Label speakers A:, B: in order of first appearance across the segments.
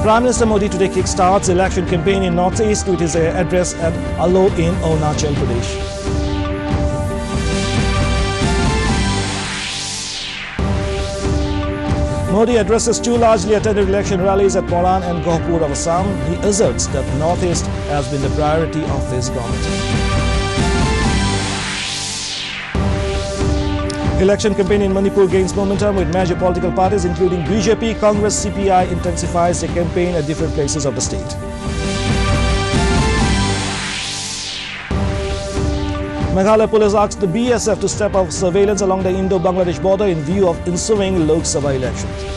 A: Prime Minister Modi today kickstarts election campaign in Northeast with his address at Allo in Arunachal Pradesh. Modi addresses two largely attended election rallies at Moran and Gauhpur of Assam. He asserts that Northeast has been the priority of his government. Election campaign in Manipur gains momentum with major political parties including BJP, Congress, CPI intensifies their campaign at different places of the state. Meghalaya police asked the BSF to step up surveillance along the Indo-Bangladesh border in view of ensuing Lok Sabha elections.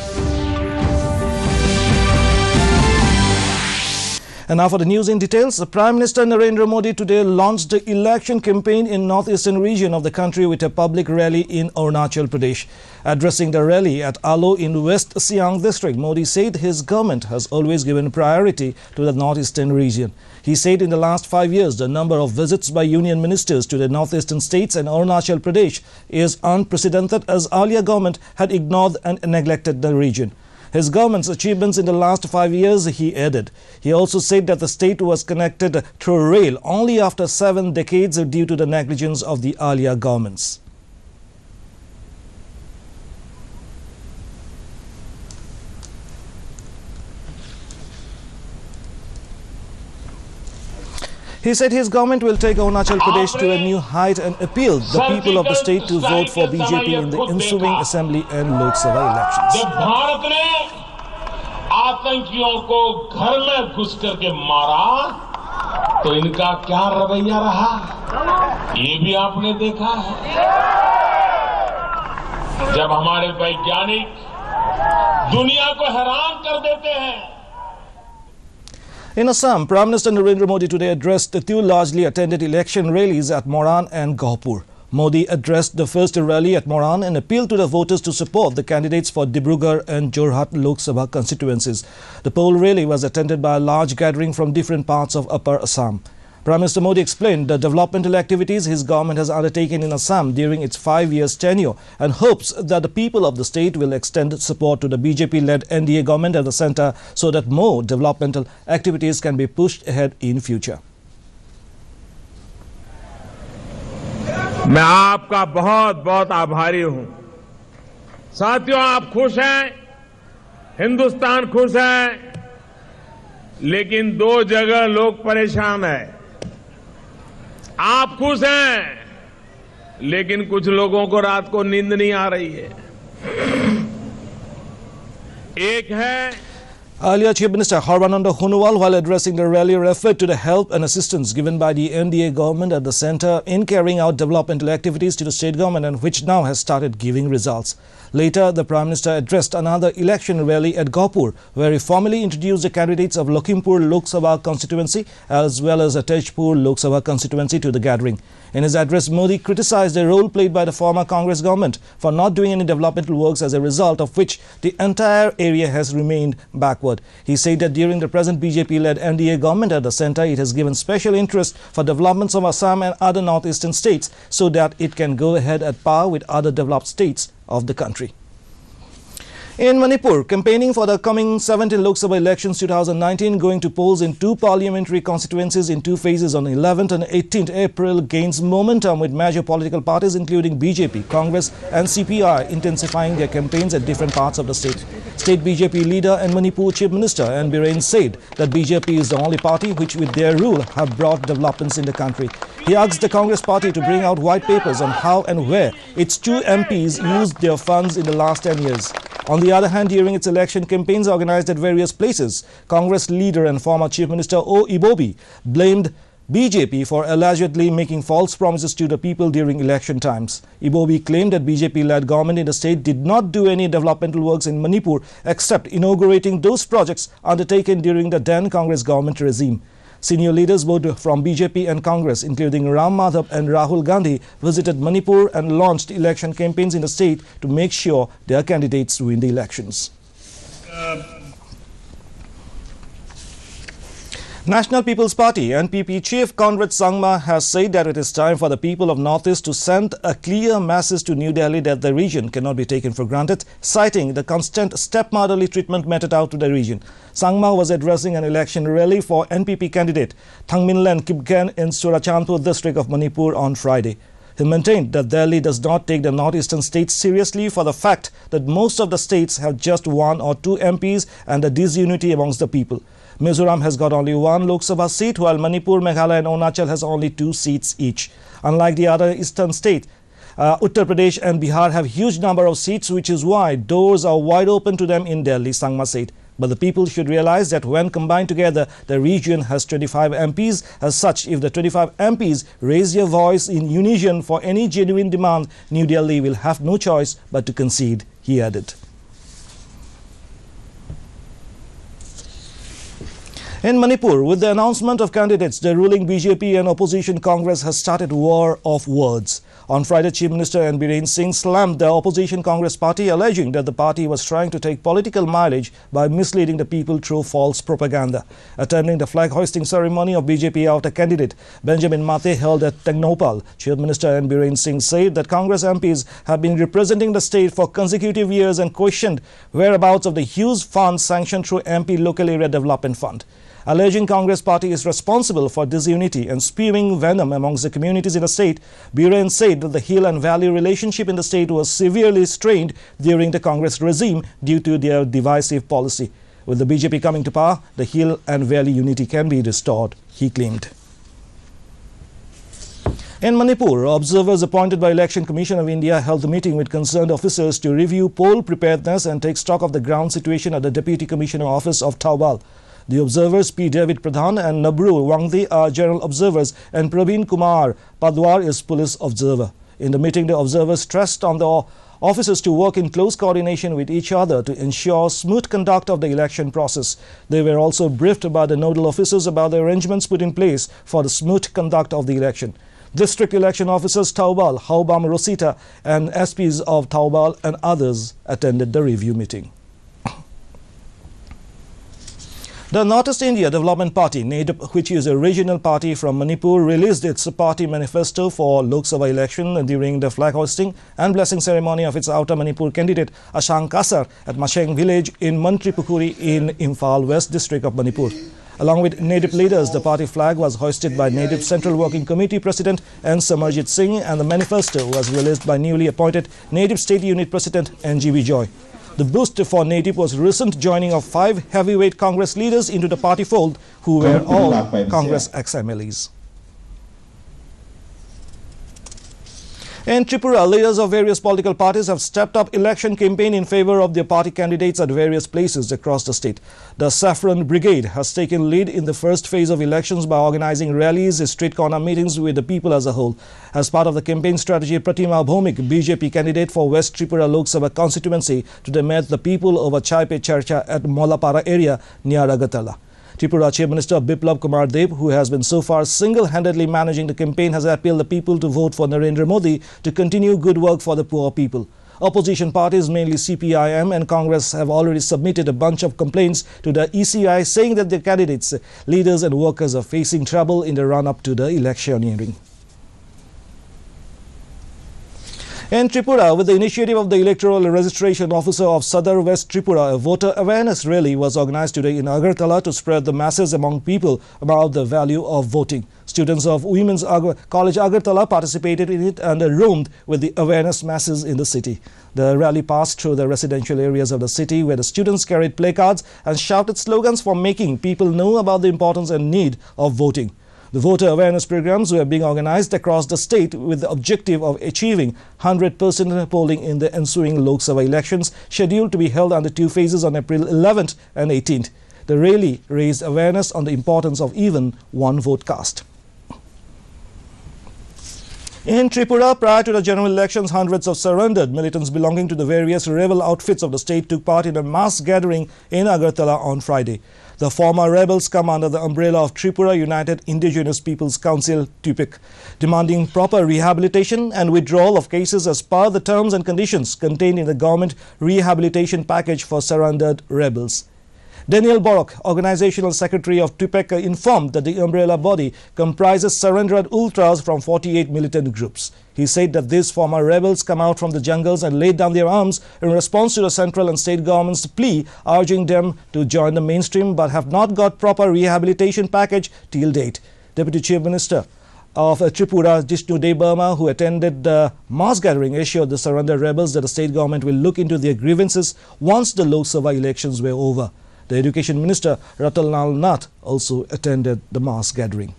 A: And now for the news in details. The Prime Minister Narendra Modi today launched the election campaign in northeastern region of the country with a public rally in Arunachal Pradesh. Addressing the rally at Allo in West Siang district, Modi said his government has always given priority to the northeastern region. He said in the last 5 years, the number of visits by union ministers to the northeastern states and Arunachal Pradesh is unprecedented as earlier government had ignored and neglected the region. His government's achievements in the last 5 years, he added. He also said that the state was connected through rail only after 7 decades due to the negligence of the earlier governments. He said his government will take Arunachal Pradesh to a new height and appealed the people of the state to vote for BJP in the ensuing Assembly and Lok Sabha elections.
B: जब भारत ने आतंकियों को घर में घुस करके मारा, तो इनका क्या रवैया रहा, ये भी आपने देखा है। जब हमारे वैज्ञानिक दुनिया को हैरान कर देते हैं।
A: In Assam, Prime Minister Narendra Modi today addressed the two largely attended election rallies at Moran and Gauhpur. Modi addressed the first rally at Moran and appealed to the voters to support the candidates for Dibrugarh and Jorhat Lok Sabha constituencies. The poll rally was attended by a large gathering from different parts of Upper Assam. Prime Minister Modi explained the developmental activities his government has undertaken in Assam during its 5 years tenure and hopes that the people of the state will extend support to the BJP-led NDA government at the centre so that more developmental activities can be pushed ahead in future.
C: मैं आपका बहुत बहुत आभारी हूं। साथियों, आप खुश हैं, हिंदुस्तान खुश है, लेकिन 2 जगह लोग परेशान हैं। आप खुश हैं, लेकिन कुछ लोगों को रात को नींद नहीं आ रही है। एक है
A: Earlier, Chief Minister Sarbananda Sonowal, while addressing the rally, referred to the help and assistance given by the NDA government at the centre in carrying out developmental activities to the state government and which now has started giving results. Later, the Prime Minister addressed another election rally at Gauhpur, where he formally introduced the candidates of Lakhimpur Lok Sabha constituency as well as Tejpur Lok Sabha constituency to the gathering. In his address, Modi criticized the role played by the former Congress government for not doing any developmental works, as a result of which the entire area has remained backward. He said that during the present BJP-led NDA government at the centre, it has given special interest for developments of Assam and other northeastern states so that it can go ahead at par with other developed states of the country. In Manipur, campaigning for the coming 17th Lok Sabha elections 2019, going to polls in 2 parliamentary constituencies in 2 phases on 11th and 18th April gains momentum with major political parties including BJP, Congress and CPI intensifying their campaigns at different parts of the state. State BJP leader and Manipur Chief Minister N. Biren said that BJP is the only party which with their rule have brought developments in the country. He asked the Congress party to bring out white papers on how and where its 2 MPs used their funds in the last 10 years. On the other hand, during its election campaigns organized at various places, Congress leader and former Chief Minister O. Ibobi blamed BJP for allegedly making false promises to the people during election times. Ibobi claimed that BJP-led government in the state did not do any developmental works in Manipur except inaugurating those projects undertaken during the then Congress government regime. Senior leaders both from BJP and Congress, including Ram Madhav and Rahul Gandhi, visited Manipur and launched election campaigns in the state to make sure their candidates win the elections. National People's Party (NPP) Chief Conrad Sangma has said that it is time for the people of Northeast to send a clear message to New Delhi that the region cannot be taken for granted, citing the constant stepmotherly treatment meted out to the region. Sangma was addressing an election rally for NPP candidate Thangminlen Kipgen in Churachandpur district of Manipur on Friday. He maintained that Delhi does not take the northeastern states seriously for the fact that most of the states have just 1 or 2 MPs and a disunity amongst the people. Mizoram has got only 1 Lok Sabha seat, while Manipur, Meghalaya and Arunachal has only 2 seats each. Unlike the other eastern states, Uttar Pradesh and Bihar have huge number of seats, which is why doors are wide open to them in Delhi, Sangma said. But the people should realize that when combined together, the region has 25 MPs. As such, if the 25 MPs raise their voice in unison for any genuine demand, New Delhi will have no choice but to concede, he added. In Manipur, with the announcement of candidates, the ruling BJP and opposition Congress has started war of words. On Friday, Chief Minister N. Biren Singh slammed the opposition Congress party, alleging that the party was trying to take political mileage by misleading the people through false propaganda. Attending the flag-hoisting ceremony of BJP outer candidate Benjamin Mate held at Technopal, Chief Minister N. Biren Singh said that Congress MPs have been representing the state for consecutive years and questioned whereabouts of the huge funds sanctioned through MP Local Area Development Fund. Alleging Congress party is responsible for disunity and spewing venom amongst the communities in the state, Biren said that the hill and valley relationship in the state was severely strained during the Congress regime due to their divisive policy. With the BJP coming to power, the hill and valley unity can be restored, he claimed. In Manipur, observers appointed by Election Commission of India held a meeting with concerned officers to review poll preparedness and take stock of the ground situation at the Deputy Commissioner Office of Taubal. The observers P. David Pradhan and Nabru Wangdi are general observers and Praveen Kumar Padwar is police observer. In the meeting, the observers stressed on the officers to work in close coordination with each other to ensure smooth conduct of the election process. They were also briefed by the nodal officers about the arrangements put in place for the smooth conduct of the election. District election officers Taubal, Haubam Rosita and SPs of Taubal and others attended the review meeting. The Northeast India Development Party, NEDP, which is a regional party from Manipur, released its party manifesto for Lok Sabha election during the flag hoisting and blessing ceremony of its outer Manipur candidate Ashang Kasar at Masheng village in Mantri Pukuri in Imphal West district of Manipur. Along with NEDP leaders, the party flag was hoisted by NEDP Central Working Committee President N. Samarjit Singh, and the manifesto was released by newly appointed NEDP State Unit President N.G.B. Joy. The boost for NEDP was recent joining of 5 heavyweight Congress leaders into the party fold, who were all Congress ex-MLAs. In Tripura, leaders of various political parties have stepped up election campaign in favor of their party candidates at various places across the state. The Saffron Brigade has taken lead in the first phase of elections by organizing rallies, street corner meetings with the people as a whole. As part of the campaign strategy, Pratima Bhomik, BJP candidate for West Tripura Lok Sabha constituency, today met the people over Chai Pe Charcha at Molapara area near Agartala. Tripura Chief Minister Biplab Kumar Deb, who has been so far single-handedly managing the campaign, has appealed the people to vote for Narendra Modi to continue good work for the poor people. Opposition parties, mainly CPIM and Congress, have already submitted a bunch of complaints to the ECI, saying that their candidates, leaders and workers are facing trouble in the run-up to the electioneering. In Tripura, with the initiative of the Electoral Registration Officer of Sadar West Tripura, a voter awareness rally was organized today in Agartala to spread the masses among people about the value of voting. Students of Women's College Agartala participated in it and roamed with the awareness masses in the city. The rally passed through the residential areas of the city, where the students carried placards and shouted slogans for making people know about the importance and need of voting. The voter awareness programs were being organized across the state with the objective of achieving 100% polling in the ensuing Lok Sabha elections, scheduled to be held under 2 phases on April 11th and 18th. The rally raised awareness on the importance of even one vote cast. In Tripura, prior to the general elections, hundreds of surrendered militants belonging to the various rebel outfits of the state took part in a mass gathering in Agartala on Friday. The former rebels come under the umbrella of Tripura United Indigenous Peoples Council, TUPIC, demanding proper rehabilitation and withdrawal of cases as per the terms and conditions contained in the government rehabilitation package for surrendered rebels. Daniel Borok, Organizational Secretary of TUPEC, informed that the umbrella body comprises surrendered ultras from 48 militant groups. He said that these former rebels come out from the jungles and laid down their arms in response to the central and state government's plea urging them to join the mainstream but have not got proper rehabilitation package till date. Deputy Chief Minister of Tripura, Jishnu Debbarma, who attended the mass gathering, assured the surrendered rebels that the state government will look into their grievances once the Lok Sabha elections were over. The Education Minister, Ratanlal Nath, also attended the mass gathering.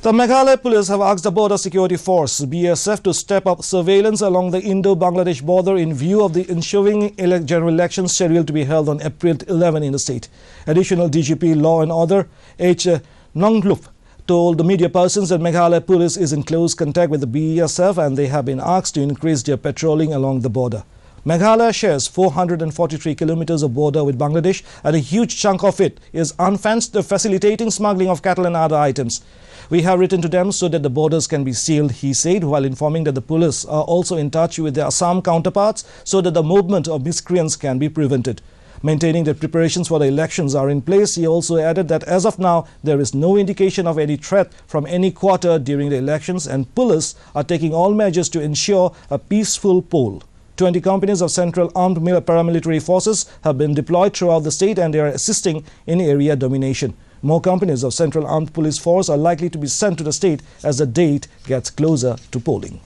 A: The Meghalaya police have asked the Border Security Force, BSF, to step up surveillance along the Indo-Bangladesh border in view of the ensuing general elections scheduled to be held on April 11 in the state. Additional DGP Law and Order, H. Nonglup, told the media persons that Meghalaya police is in close contact with the BSF and they have been asked to increase their patrolling along the border. Meghalaya shares 443 kilometers of border with Bangladesh, and a huge chunk of it is unfenced, facilitating smuggling of cattle and other items. We have written to them so that the borders can be sealed, he said, while informing that the police are also in touch with their Assam counterparts so that the movement of miscreants can be prevented. Maintaining that preparations for the elections are in place, he also added that as of now, there is no indication of any threat from any quarter during the elections, and police are taking all measures to ensure a peaceful poll. 20 companies of Central Armed Paramilitary Forces have been deployed throughout the state and they are assisting in area domination. More companies of Central Armed Police Force are likely to be sent to the state as the date gets closer to polling.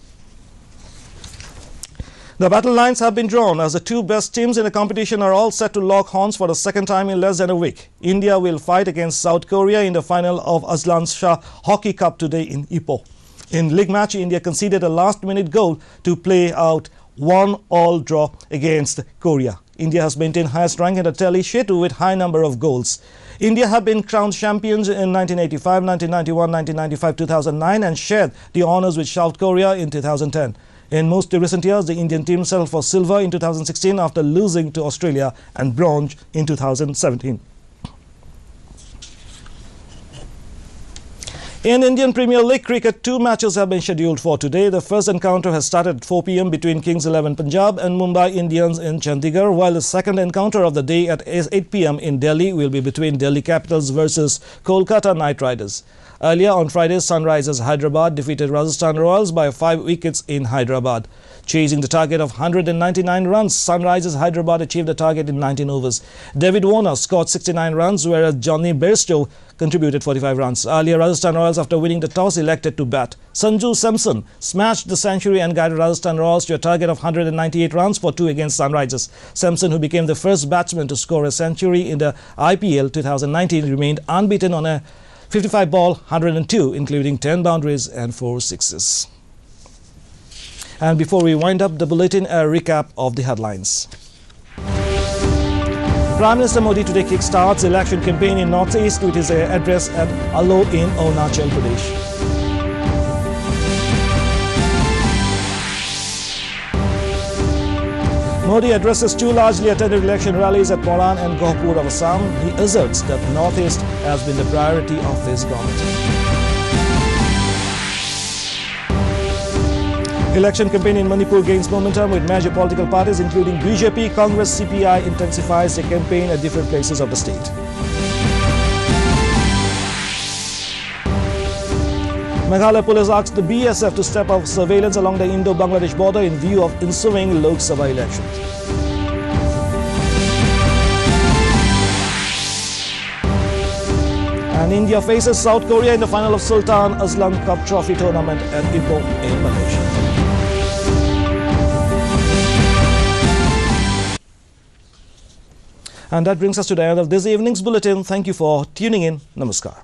A: The battle lines have been drawn as the two best teams in the competition are all set to lock horns for the second time in less than a week. India will fight against South Korea in the final of Aslan Shah Hockey Cup today in Ipoh. In league match, India conceded a last-minute goal to play out 1-1 draw against Korea. India has maintained highest rank in the tally sheet with high number of goals. India have been crowned champions in 1985, 1991, 1995, 2009 and shared the honours with South Korea in 2010. In most recent years, the Indian team settled for silver in 2016 after losing to Australia and bronze in 2017. In Indian Premier League cricket, two matches have been scheduled for today. The first encounter has started at 4 p.m. between Kings 11 Punjab and Mumbai Indians in Chandigarh, while the second encounter of the day at 8 p.m. in Delhi will be between Delhi Capitals versus Kolkata Knight Riders. Earlier on Friday, Sunrisers Hyderabad defeated Rajasthan Royals by 5 wickets in Hyderabad. Chasing the target of 199 runs, Sunrisers Hyderabad achieved the target in 19 overs. David Warner scored 69 runs, whereas Johnny Bairstow contributed 45 runs. Earlier, Rajasthan Royals, after winning the toss, elected to bat. Sanju Samson smashed the century and guided Rajasthan Royals to a target of 198 runs for 2 against Sunrisers. Samson, who became the first batsman to score a century in the IPL 2019, remained unbeaten on a 55-ball 102, including 10 boundaries and 4 sixes. And before we wind up the bulletin, a recap of the headlines. Prime Minister Modi today kickstarts election campaign in Northeast with his address at Allo in Arunachal Pradesh. Modi addresses 2 largely attended election rallies at Moran and Gohpur of Assam. He asserts that Northeast has been the priority of his government. Election campaign in Manipur gains momentum with major political parties including BJP, Congress, CPI intensifies their campaign at different places of the state. Meghalaya police asked the BSF to step up surveillance along the Indo-Bangladesh border in view of ensuing Lok Sabha elections. And India faces South Korea in the final of Sultan Aslan Cup Trophy tournament at Ipoh in Malaysia. And that brings us to the end of this evening's bulletin. Thank you for tuning in. Namaskar.